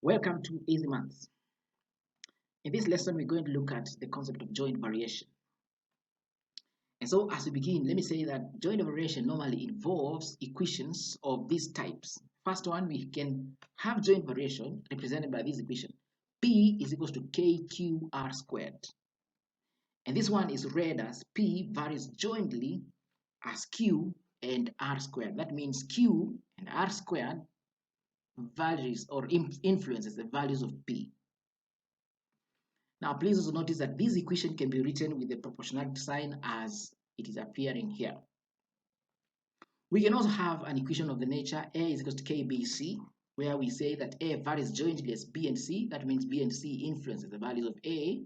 Welcome to Easy Maths. In this lesson, we're going to look at the concept of joint variation. And so as we begin, let me say that joint variation normally involves equations of these types. First one, we can have joint variation represented by this equation. P is equals to KQR squared. And this one is read as P varies jointly as Q and R squared. That means Q and R squared varies or influences the values of P. Now, please also notice that this equation can be written with the proportionality sign as it is appearing here. We can also have an equation of the nature A is equal to KBC, where we say that A varies jointly as B and C. That means B and C influences the values of A.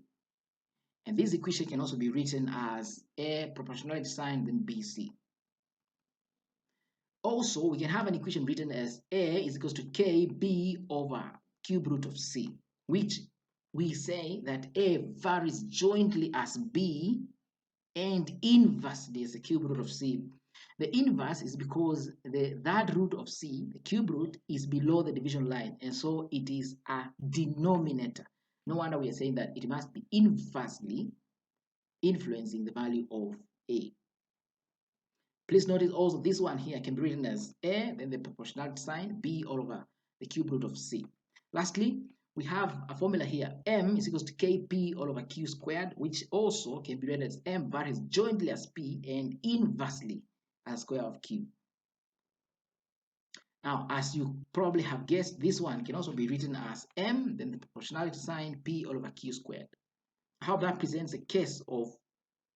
And this equation can also be written as A proportionality sign then BC. Also, we can have an equation written as A is equal to KB over cube root of C, which we say that A varies jointly as B and inversely as the cube root of C. The inverse is because that root of C, the cube root, is below the division line, and so it is a denominator. No wonder we are saying that it must be inversely influencing the value of A. Please notice also this one here can be written as A, then the proportionality sign, B all over the cube root of C. Lastly, we have a formula here. M is equals to Kp all over Q squared, which also can be read as M varies jointly as P and inversely as square of Q. Now, as you probably have guessed, this one can also be written as M, then the proportionality sign, P all over Q squared. I hope that presents a case of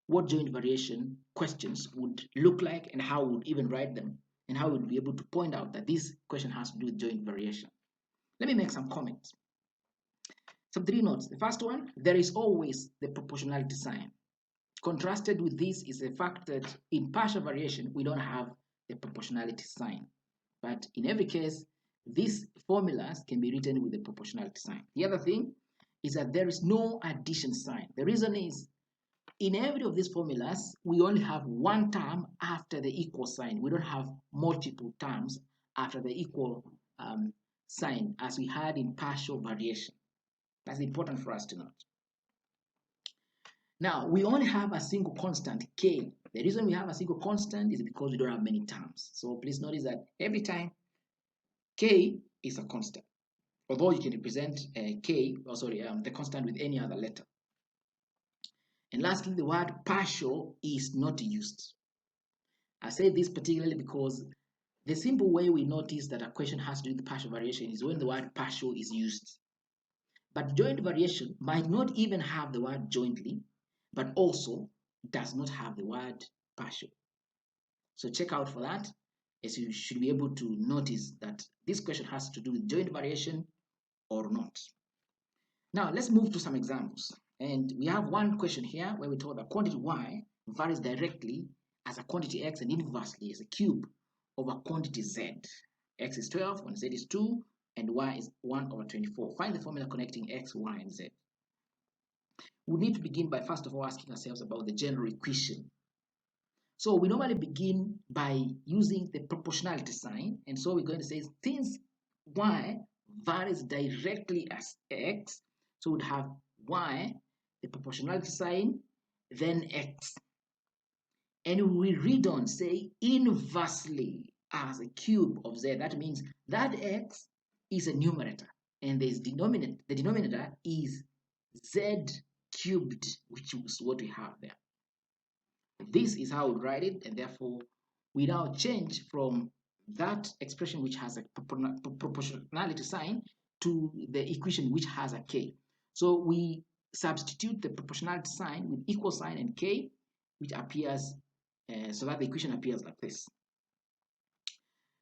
what joint variation questions would look like and how we would even write them, and how we would be able to point out that this question has to do with joint variation. Let me make some comments. Some three notes. The first one, there is always the proportionality sign. Contrasted with this is the fact that in partial variation, we don't have the proportionality sign. But in every case, these formulas can be written with the proportionality sign. The other thing is that there is no addition sign. The reason is, in every of these formulas, we only have one term after the equal sign. We don't have multiple terms after the equal sign as we had in partial variation. That's important for us to note. Now, we only have a single constant, k. The reason we have a single constant is because we don't have many terms. So please notice that every time k is a constant, although you can represent the constant with any other letter. And lastly, the word partial is not used. I say this particularly because the simple way we notice that a question has to do with partial variation is when the word partial is used. But joint variation might not even have the word jointly, but also does not have the word partial. So check out for that, as you should be able to notice that this question has to do with joint variation or not. Now let's move to some examples. And we have one question here where we told that quantity y varies directly as a quantity x and inversely as a cube over quantity z. X is 12 when z is 2 and y is 1 over 24. Find the formula connecting x, y, and z. We need to begin by first of all asking ourselves about the general equation. So we normally begin by using the proportionality sign, and so we're going to say since y varies directly as x, so we'd have y, the proportionality sign, then x. And we read on, say, inversely as a cube of z. That means that x is a numerator, and the denominator is z cubed, which is what we have there. This is how we write it, and therefore we now change from that expression which has a proportionality sign to the equation which has a k. So we substitute the proportionality sign with equal sign and k, which appears so that the equation appears like this.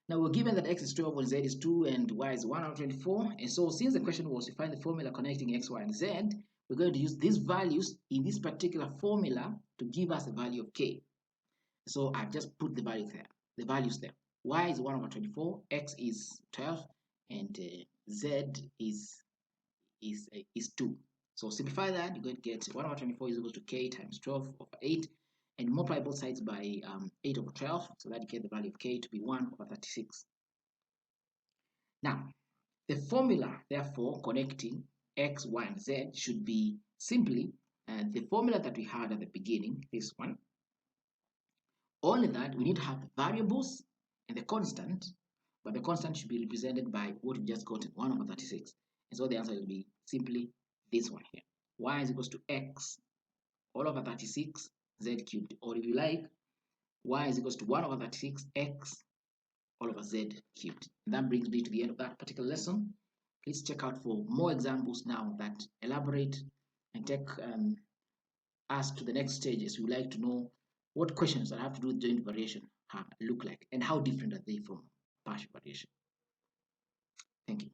Now we're given that x is 12 when z is 2 and y is 124. And so since the question was to find the formula connecting x, y, and z, we're going to use these values in this particular formula to give us the value of k. So I've just put the values there. Y is 1 over 24, x is 12, and z is 2. So simplify that, you're going to get 1 over 24 is equal to k times 12 over 8, and multiply both sides by 8 over 12, so that you get the value of k to be 1 over 36. Now, The formula, therefore, connecting x, y, and z should be simply the formula that we had at the beginning, this one. Only that we need to have the variables and the constant, but the constant should be represented by what we just got, 1 over 36. And so the answer will be simply this one here. Y is equals to x all over 36 z cubed. Or if you like, y is equals to 1 over 36 x all over z cubed. And that brings me to the end of that particular lesson. Please check out for more examples now that elaborate and take us to the next stages. We would like to know what questions that have to do with joint variation look like and how different are they from partial variation. Thank you.